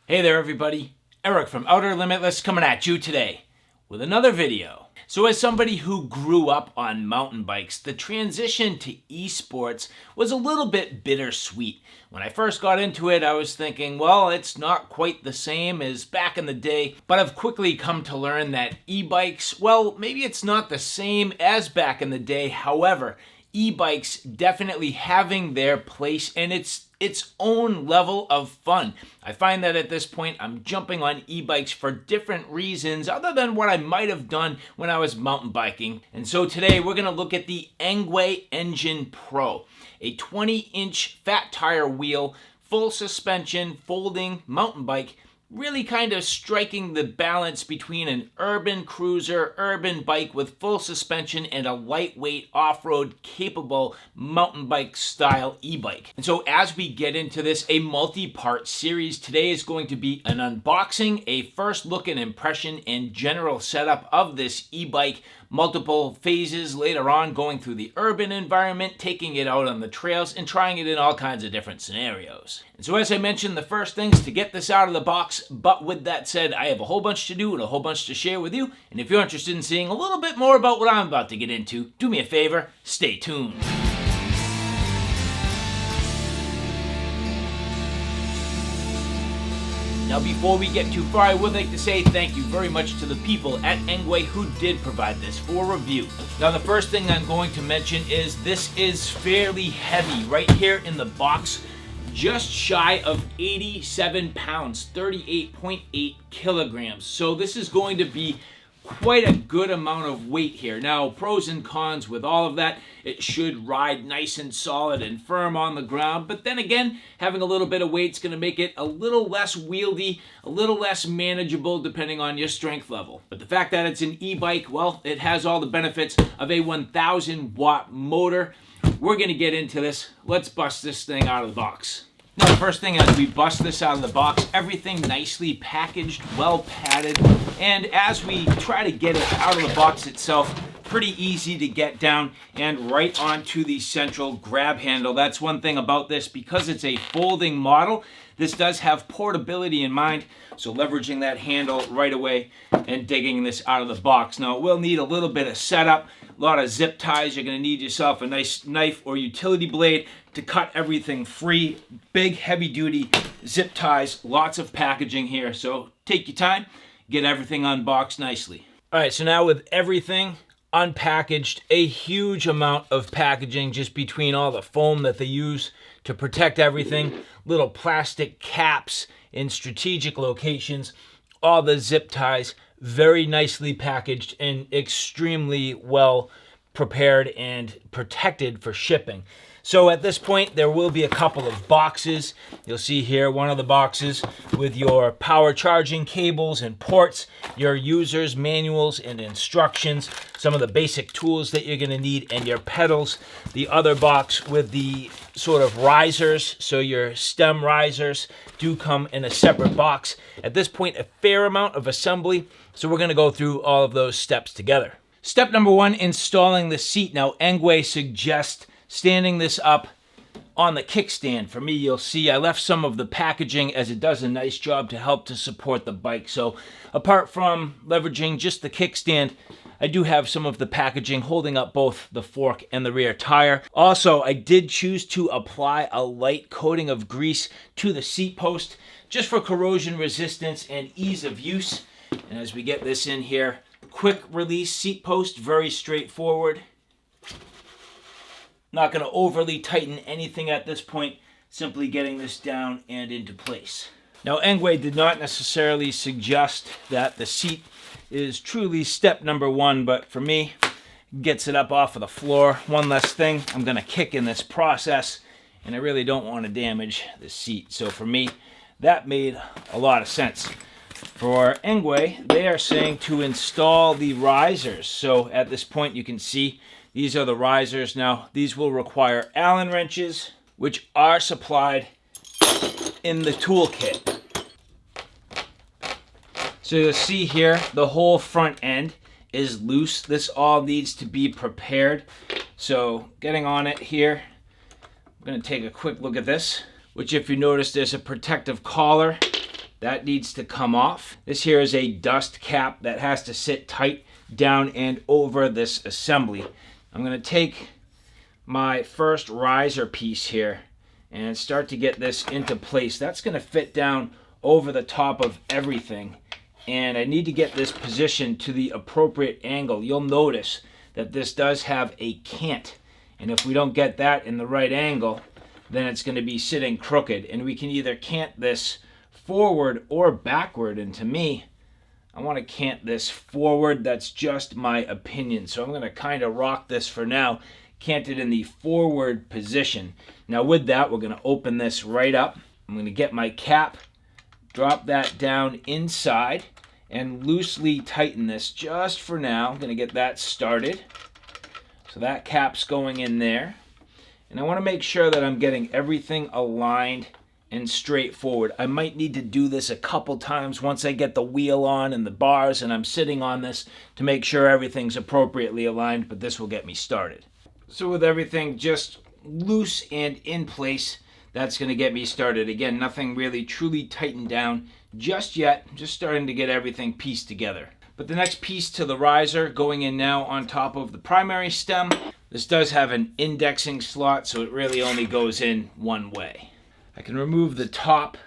Hey there everybody, Eric from Outer Limitless coming at you today with another video. So as somebody who grew up on mountain bikes, the transition to esports was a little bit bittersweet. When I first got into it, I was thinking, well, it's not quite the same as back in the day, but I've quickly come to learn that e-bikes, well, maybe it's not the same as back in the day. However, e-bikes definitely having their place and its own level of fun. I find that at this point I'm jumping on e-bikes for different reasons other than what I might have done when I was mountain biking. And so today we're going to look at the Engwe Engine Pro, a 20-inch fat tire wheel, full suspension, folding mountain bike, really kind of striking the balance between an urban cruiser, urban bike with full suspension and a lightweight off-road capable mountain bike style e-bike. And so as we get into this, a multi-part series, today is going to be an unboxing, a first look and impression and general setup of this e-bike, multiple phases later on going through the urban environment, taking it out on the trails and trying it in all kinds of different scenarios. And so as I mentioned, the first things to get this out of the box, but with that said, I have a whole bunch to do and a whole bunch to share with you. And if you're interested in seeing a little bit more about what I'm about to get into, do me a favor, stay tuned. Now before we get too far, I would like to say thank you very much to the people at Engwe who did provide this for review. Now the first thing I'm going to mention is this is fairly heavy. Right here in the box, just shy of 87 pounds, 38.8 kilograms. So this is going to be quite a good amount of weight here. Now, pros and cons with all of that, it should ride nice and solid and firm on the ground, but then again, having a little bit of weight is going to make it a little less wieldy, a little less manageable depending on your strength level. But the fact that it's an e-bike, well, it has all the benefits of a 1,000 watt motor. We're going to get into this. Let's bust this thing out of the box. Now, the first thing as we bust this out of the box, everything nicely packaged, well padded, and as we try to get it out of the box itself, pretty easy to get down and right onto the central grab handle. That's one thing about this, because it's a folding model, this does have portability in mind, so leveraging that handle right away and digging this out of the box. Now, it will need a little bit of setup, a lot of zip ties. You're going to need yourself a nice knife or utility blade to cut everything free. Big, heavy-duty zip ties, lots of packaging here, so take your time, get everything unboxed nicely. All right, so now with everything unpackaged, a huge amount of packaging just between all the foam that they use to protect everything, little plastic caps in strategic locations, all the zip ties, very nicely packaged and extremely well prepared and protected for shipping. So at this point, there will be a couple of boxes. You'll see here one of the boxes with your power charging cables and ports, your user's manuals and instructions, some of the basic tools that you're going to need, and your pedals. The other box with the sort of risers, so your stem risers do come in a separate box. At this point, a fair amount of assembly, so we're going to go through all of those steps together. Step number one, installing the seat. Now, Engwe suggests standing this up on the kickstand. For me, you'll see I left some of the packaging as it does a nice job to help to support the bike. So apart from leveraging just the kickstand, I do have some of the packaging holding up both the fork and the rear tire. Also, I did choose to apply a light coating of grease to the seat post just for corrosion resistance and ease of use. And as we get this in here, quick release seat post, very straightforward. Not going to overly tighten anything at this point, simply getting this down and into place. Now, Engwe did not necessarily suggest that the seat is truly step number one, but for me, gets it up off of the floor. One less thing I'm going to kick in this process, and I really don't want to damage the seat. So for me, that made a lot of sense. For Engwe, they are saying to install the risers. So at this point, you can see these are the risers. Now, these will require Allen wrenches, which are supplied in the toolkit. So you'll see here, the whole front end is loose. This all needs to be prepared. So getting on it here, I'm going to take a quick look at this, which if you notice, there's a protective collar That needs to come off. This here is a dust cap that has to sit tight down and over this assembly. I'm going to take my first riser piece here and start to get this into place. That's going to fit down over the top of everything. And I need to get this positioned to the appropriate angle. You'll notice that this does have a cant. And if we don't get that in the right angle, then it's going to be sitting crooked. And we can either cant this forward or backward. And to me, I want to cant this forward. That's just my opinion. So I'm going to kind of rock this for now, cant it in the forward position. Now with that, we're going to open this right up. I'm going to get my cap, drop that down inside, and loosely tighten this just for now. I'm going to get that started. So that cap's going in there. And I want to make sure that I'm getting everything aligned and straightforward. I might need to do this a couple times once I get the wheel on and the bars and I'm sitting on this to make sure everything's appropriately aligned, but this will get me started. So with everything just loose and in place, that's going to get me started. Again, nothing really truly tightened down just yet, just starting to get everything pieced together. But the next piece to the riser going in now on top of the primary stem. This does have an indexing slot, so it really only goes in one way. I can remove the top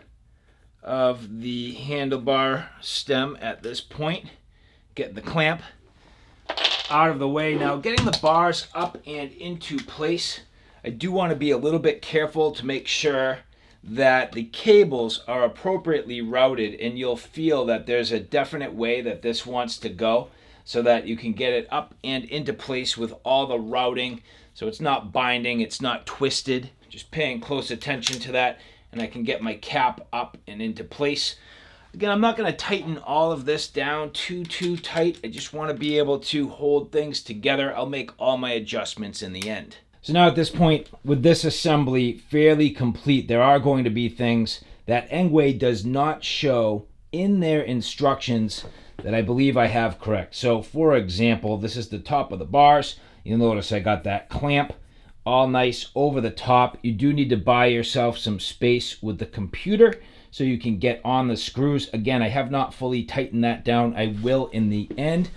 of the handlebar stem at this point, get the clamp out of the way. Now getting the bars up and into place, I do want to be a little bit careful to make sure that the cables are appropriately routed, and you'll feel that there's a definite way that this wants to go so that you can get it up and into place with all the routing, so it's not binding, it's not twisted. Just paying close attention to that, and I can get my cap up and into place. Again, I'm not going to tighten all of this down too tight. I just want to be able to hold things together. I'll make all my adjustments in the end. So now at this point, with this assembly fairly complete, there are going to be things that Engwe does not show in their instructions that I believe I have correct. So for example, this is the top of the bars. You'll notice I got that clamp all nice over the top. You do need to buy yourself some space with the computer so you can get on the screws. Again, I have not fully tightened that down. I will in the end.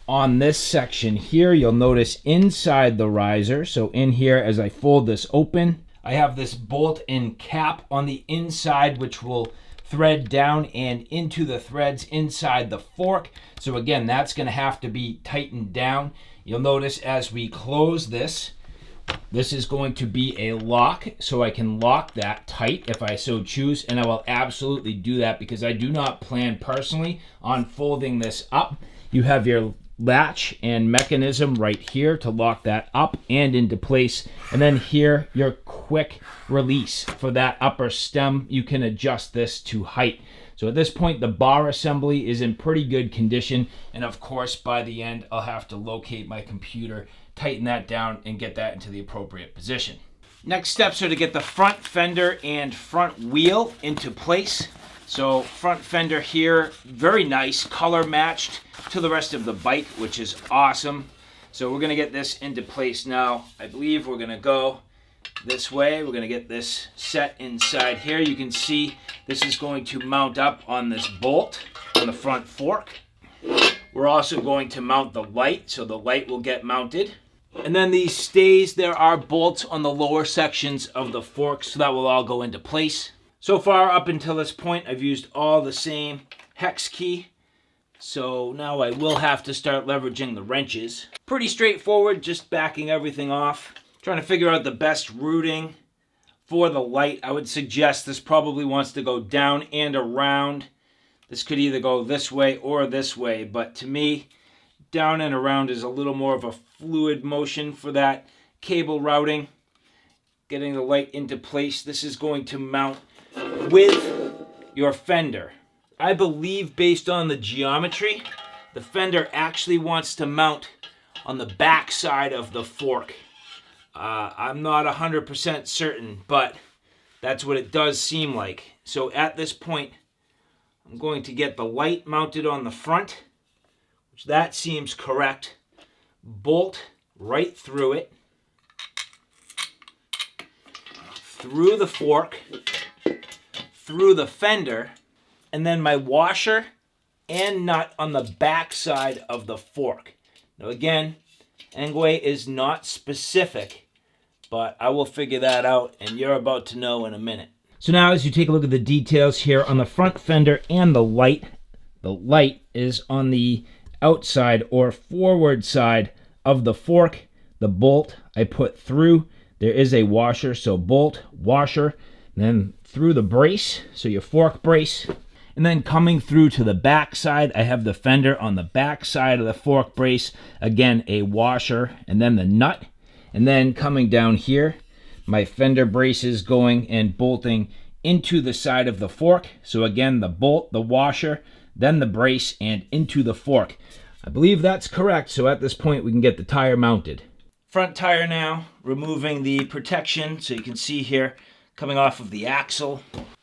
On this section here, you'll notice inside the riser, so in here as I fold this open, I have this bolt and cap on the inside which will thread down and into the threads inside the fork. So again, that's going to have to be tightened down. You'll notice as we close this, this is going to be a lock, so I can lock that tight if I so choose, and I will absolutely do that because I do not plan personally on folding this up. You have your latch and mechanism right here to lock that up and into place, and then here your quick release for that upper stem. You can adjust this to height. So at this point the bar assembly is in pretty good condition, and of course by the end I'll have to locate my computer, tighten that down, and get that into the appropriate position. Next steps are to get the front fender and front wheel into place. So front fender here, very nice, color matched to the rest of the bike, which is awesome. So we're going to get this into place now. I believe we're going to go this way. We're going to get this set inside here. You can see this is going to mount up on this bolt on the front fork. We're also going to mount the light, so the light will get mounted. And then these stays, there are bolts on the lower sections of the fork, so that will all go into place. So far up until this point, I've used all the same hex key. So now I will have to start leveraging the wrenches. Pretty straightforward, just backing everything off. Trying to figure out the best routing for the light. I would suggest this probably wants to go down and around. This could either go this way or this way, but to me, down and around is a little more of a fluid motion for that cable routing. Getting the light into place. This is going to mount with your fender. I believe based on the geometry, the fender actually wants to mount on the back side of the fork. I'm not 100% certain, but that's what it does seem like. So at this point, I'm going to get the light mounted on the front, which that seems correct. Bolt right through it, through the fork, through the fender, and then my washer and nut on the back side of the fork. Now again, Engwe is not specific, but I will figure that out, and you're about to know in a minute. So now as you take a look at the details here on the front fender and the light is on the outside or forward side of the fork. The bolt I put through. There is a washer, so bolt, washer, then through the brace, so your fork brace. And then coming through to the back side, I have the fender on the back side of the fork brace. Again, a washer, and then the nut. And then coming down here, my fender braces going and bolting into the side of the fork. So again, the bolt, the washer, then the brace, and into the fork. I believe that's correct, so at this point we can get the tire mounted. Front tire now, removing the protection, so you can see here, coming off of the axle.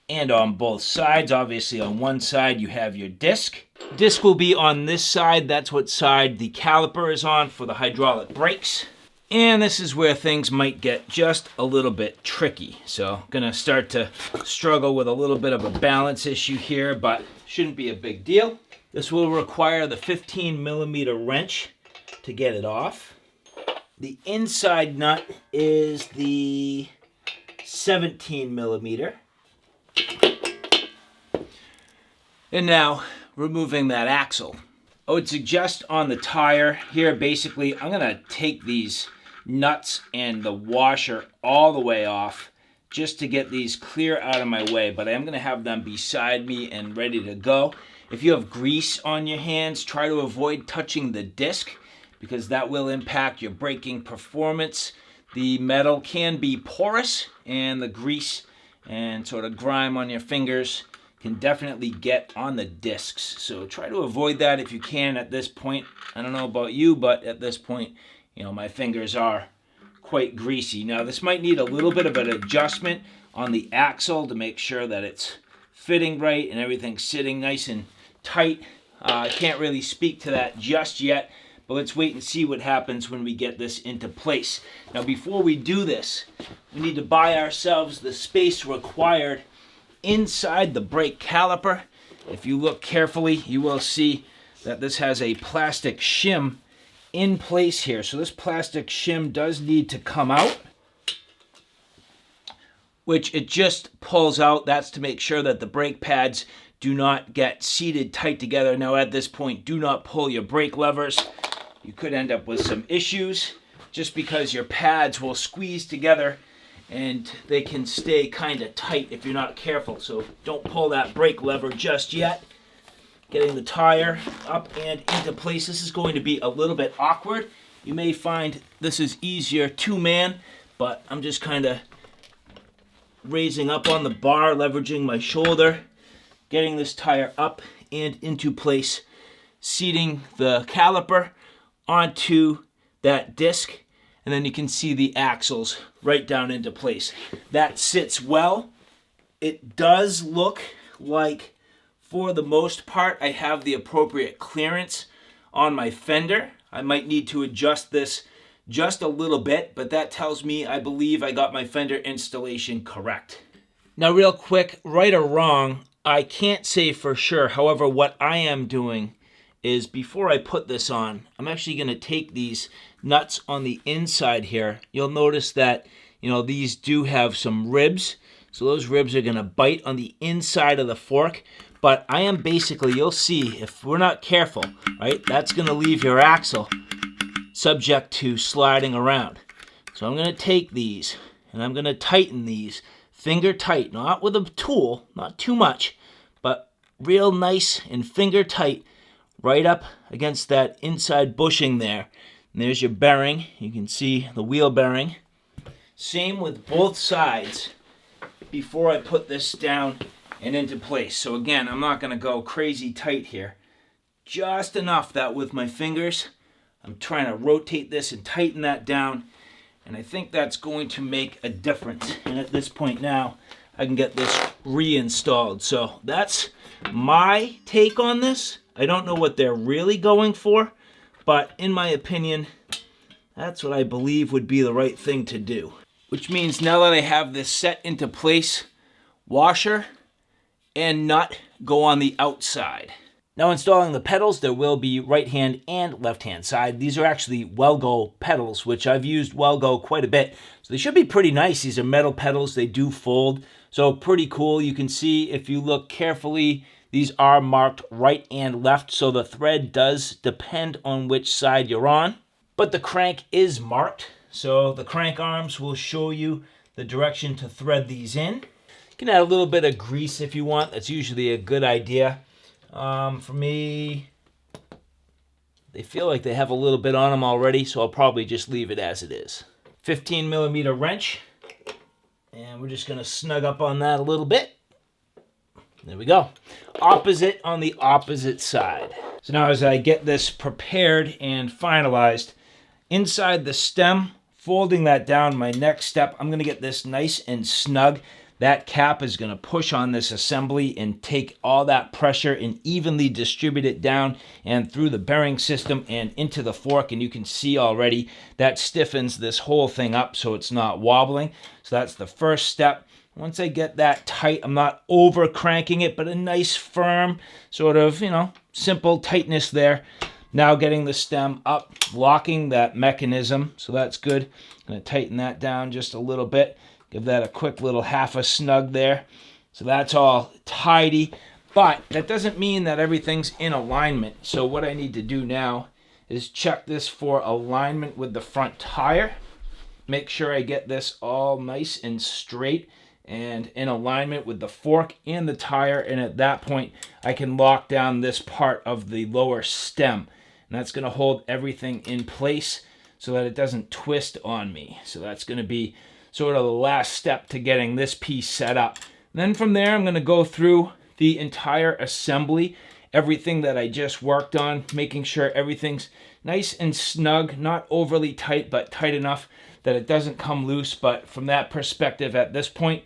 And on both sides, obviously on one side you have your disc. Disc will be on this side, that's what side the caliper is on for the hydraulic brakes. And this is where things might get just a little bit tricky. So I'm gonna start to struggle with a little bit of a balance issue here, but shouldn't be a big deal. This will require the 15mm wrench to get it off. The inside nut is the 17mm. And now, removing that axle. I would suggest on the tire here, basically, I'm gonna take these nuts and the washer all the way off just to get these clear out of my way, but I am gonna have them beside me and ready to go. If you have grease on your hands, try to avoid touching the disc because that will impact your braking performance. The metal can be porous, and the grease and sort of grime on your fingers can definitely get on the discs. So try to avoid that if you can at this point. I don't know about you, but at this point, you know, my fingers are quite greasy. Now this might need a little bit of an adjustment on the axle to make sure that it's fitting right and everything's sitting nice and tight. I can't really speak to that just yet, but let's wait and see what happens when we get this into place. Now before we do this, we need to buy ourselves the space required inside the brake caliper. If you look carefully, you will see that this has a plastic shim in place here. So this plastic shim does need to come out, which it just pulls out. That's to make sure that the brake pads do not get seated tight together. Now at this point, do not pull your brake levers. You could end up with some issues just because your pads will squeeze together and they can stay kind of tight if you're not careful. So don't pull that brake lever just yet. Getting the tire up and into place. This is going to be a little bit awkward. You may find this is easier two-man, but I'm just kind of raising up on the bar, leveraging my shoulder, getting this tire up and into place, seating the caliper onto that disc, and then you can see the axles right down into place. That sits well. It does look like, for the most part, I have the appropriate clearance on my fender. I might need to adjust this just a little bit, but that tells me I believe I got my fender installation correct. Now real quick, right or wrong, I can't say for sure. However, what I am doing is before I put this on, I'm actually going to take these nuts on the inside here. You'll notice that, you know, these do have some ribs. So those ribs are going to bite on the inside of the fork. But I am basically, you'll see, if we're not careful, right, that's going to leave your axle subject to sliding around. So I'm going to take these and I'm going to tighten these finger tight, not with a tool, not too much, but real nice and finger tight right up against that inside bushing there. And there's your bearing. You can see the wheel bearing. Same with both sides before I put this down and into place. So again, I'm not going to go crazy tight here. Just enough that with my fingers, I'm trying to rotate this and tighten that down. And I think that's going to make a difference. And at this point now, I can get this reinstalled. So that's my take on this. I don't know what they're really going for, but in my opinion, that's what I believe would be the right thing to do. Which means now that I have this set into place, washer and nut go on the outside. Now installing the pedals, there will be right hand and left hand side. These are actually Welgo pedals, which I've used Welgo quite a bit. So they should be pretty nice. These are metal pedals, they do fold. So pretty cool. You can see if you look carefully, these are marked right and left. So the thread does depend on which side you're on. But the crank is marked. So the crank arms will show you the direction to thread these in. You can add a little bit of grease if you want. That's usually a good idea. For me, they feel like they have a little bit on them already, so I'll probably just leave it as it is. 15mm wrench, and we're just going to snug up on that a little bit. There we go. Opposite on the opposite side. So now as I get this prepared and finalized, inside the stem, folding that down, my next step, I'm going to get this nice and snug. That cap is going to push on this assembly and take all that pressure and evenly distribute it down and through the bearing system and into the fork. And you can see already that stiffens this whole thing up so it's not wobbling. So that's the first step. Once I get that tight, I'm not over cranking it, but a nice firm sort of, simple tightness there. Now getting the stem up, locking that mechanism. So that's good. I'm going to tighten that down just a little bit. Give that a quick little half a snug there. So that's all tidy, but that doesn't mean that everything's in alignment. So what I need to do now is check this for alignment with the front tire. Make sure I get this all nice and straight and in alignment with the fork and the tire. And at that point, I can lock down this part of the lower stem. And that's going to hold everything in place so that it doesn't twist on me. So that's going to be sort of the last step to getting this piece set up. Then from there, I'm going to go through the entire assembly, everything that I just worked on, making sure everything's nice and snug, not overly tight, but tight enough that it doesn't come loose. But from that perspective, at this point,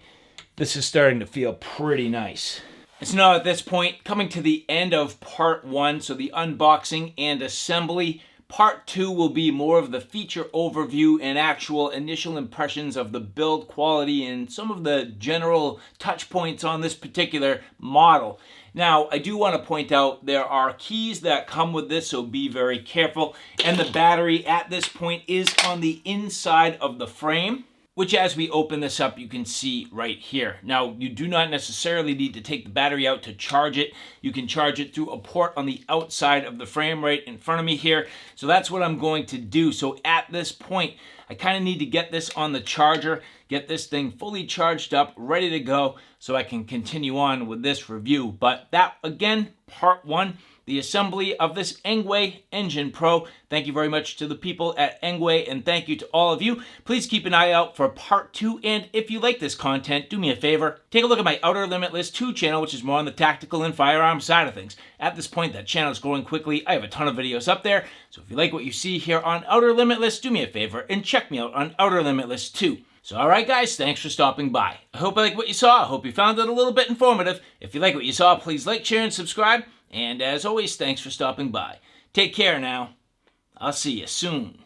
this is starting to feel pretty nice. It's now at this point coming to the end of part one, so the unboxing and assembly. Part 2 will be more of the feature overview and actual initial impressions of the build quality and some of the general touch points on this particular model. Now, I do want to point out there are keys that come with this, so be very careful. And the battery at this point is on the inside of the frame, which as we open this up, you can see right here. Now, you do not necessarily need to take the battery out to charge it. You can charge it through a port on the outside of the frame right in front of me here. So that's what I'm going to do. So at this point, I kind of need to get this on the charger, get this thing fully charged up, ready to go, so I can continue on with this review. But that, again, part one. The assembly of this Engwe Engine Pro. Thank you very much to the people at Engwe, and thank you to all of you. Please keep an eye out for part 2, and if you like this content, do me a favor. Take a look at my Outer Limitless 2 channel, which is more on the tactical and firearm side of things. At this point, that channel is growing quickly. I have a ton of videos up there, so if you like what you see here on Outer Limitless, do me a favor and check me out on Outer Limitless 2. So alright guys, thanks for stopping by. I hope you like what you saw. I hope you found it a little bit informative. If you like what you saw, please like, share, and subscribe. And as always, thanks for stopping by. Take care now. I'll see you soon.